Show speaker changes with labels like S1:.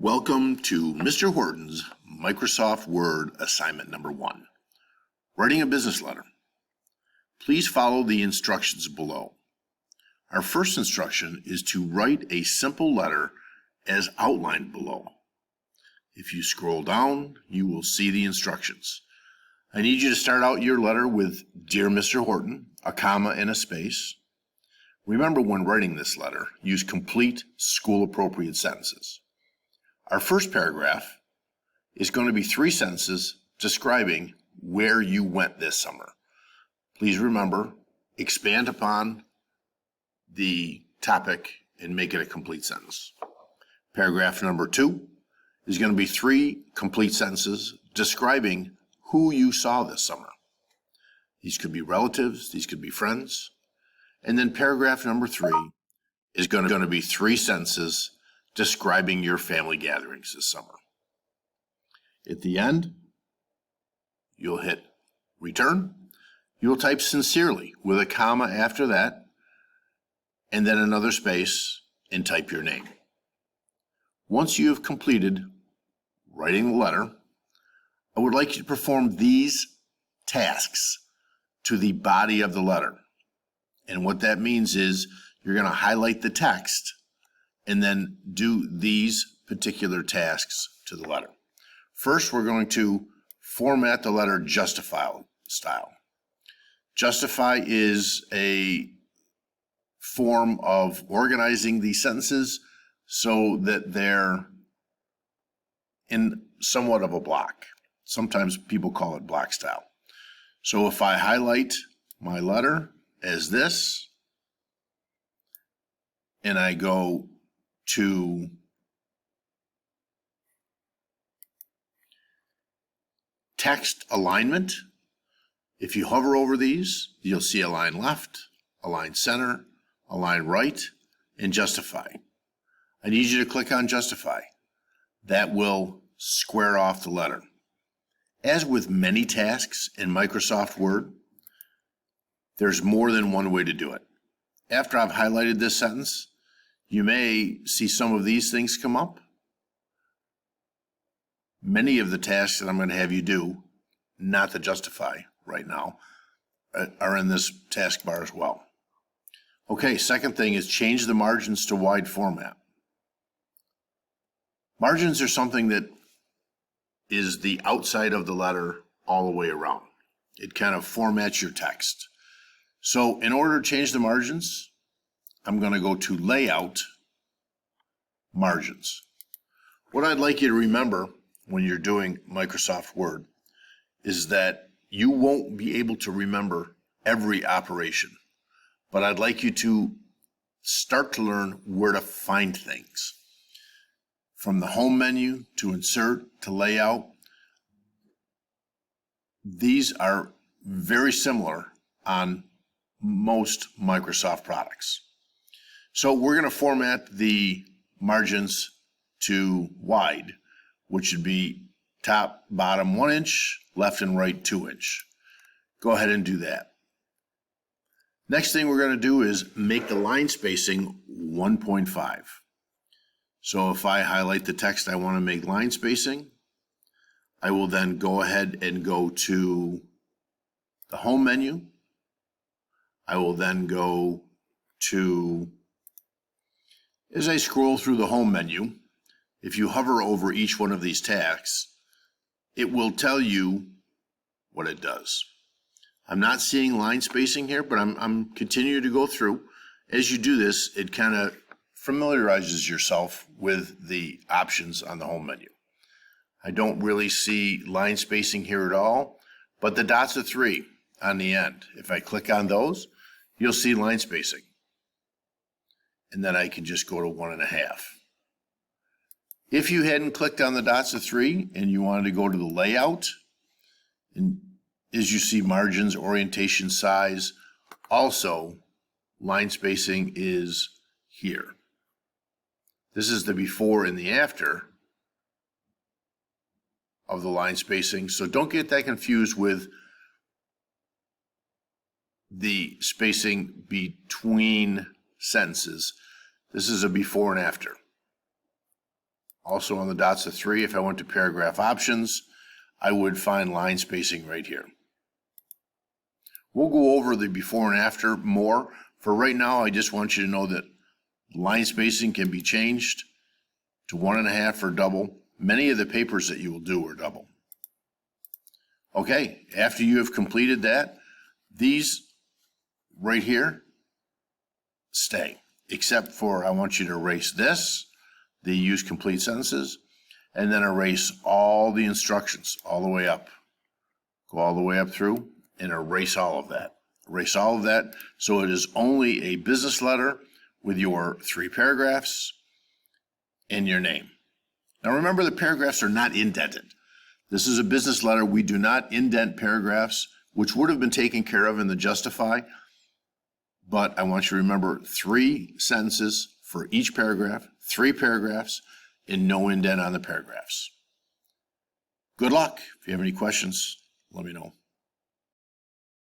S1: Welcome to Mr. Horton's Microsoft Word assignment number 1, writing a business letter. Please follow the instructions below. Our first instruction is to write a simple letter as outlined below. If you scroll down, you will see the instructions. I need you to start out your letter with Dear Mr. Horton, a comma and a space. Remember, when writing this letter, use complete school-appropriate sentences. Our first paragraph is going to be 3 sentences describing where you went this summer. Please remember, expand upon the topic and make it a complete sentence. Paragraph number 2 is going to be 3 complete sentences describing who you saw this summer. These could be relatives, these could be friends. And then paragraph number 3 is going to be 3 sentences describing your family gatherings this summer. At the end, you'll hit return. You'll type sincerely with a comma after that, and then another space, and type your name. Once you have completed writing the letter, I would like you to perform these tasks to the body of the letter. And what that means is you're going to highlight the text and then do these particular tasks to the letter. First, we're going to format the letter Justify style. Justify is a form of organizing the sentences so that they're in somewhat of a block. Sometimes people call it block style. So if I highlight my letter as this, and I go to text alignment, if you hover over these, you'll see align left, align center, align right, and justify. I need you to click on justify. That will square off the letter. As with many tasks in Microsoft Word, there's more than one way to do it. After I've highlighted this sentence, you may see some of these things come up. Many of the tasks that I'm going to have you do, not the justify right now, are in this taskbar as well. Okay, second thing is change the margins to wide format. Margins are something that is the outside of the letter all the way around. It kind of formats your text. So in order to change the margins, I'm going to go to Layout, Margins. What I'd like you to remember when you're doing Microsoft Word is that you won't be able to remember every operation, but I'd like you to start to learn where to find things. From the home menu to insert to layout, these are very similar on most Microsoft products. So we're going to format the margins to wide, which would be top, bottom 1 inch, left and right 2 inch. Go ahead and do that. Next thing we're going to do is make the line spacing 1.5. So if I highlight the text I want to make line spacing, I will then go ahead and go to the home menu. I will then go to, as I scroll through the home menu, if you hover over each one of these tasks, it will tell you what it does. I'm not seeing line spacing here, but I'm continuing to go through. As you do this, it kind of familiarizes yourself with the options on the home menu. I don't really see line spacing here at all, but the dots of 3 on the end, if I click on those, you'll see line spacing. And then I can just go to 1.5. If you hadn't clicked on the dots of 3 and you wanted to go to the layout, and as you see margins, orientation, size, also line spacing is here. This is the before and the after of the line spacing, so don't get that confused with the spacing between sentences. This is a before and after. Also on the dots of 3, if I went to paragraph options, I would find line spacing right here. We'll go over the before and after more. For right now, I just want you to know that line spacing can be changed to 1.5 or double. Many of the papers that you will do are double. Okay, after you have completed that, these right here stay, except for I want you to erase this, the use complete sentences, and then erase all the instructions all the way up. Go all the way up through and erase all of that. Erase all of that so it is only a business letter with your 3 paragraphs and your name. Now remember, the paragraphs are not indented. This is a business letter. We do not indent paragraphs, which would have been taken care of in the justify. But I want you to remember 3 sentences for each paragraph, 3 paragraphs, and no indent on the paragraphs. Good luck. If you have any questions, let me know.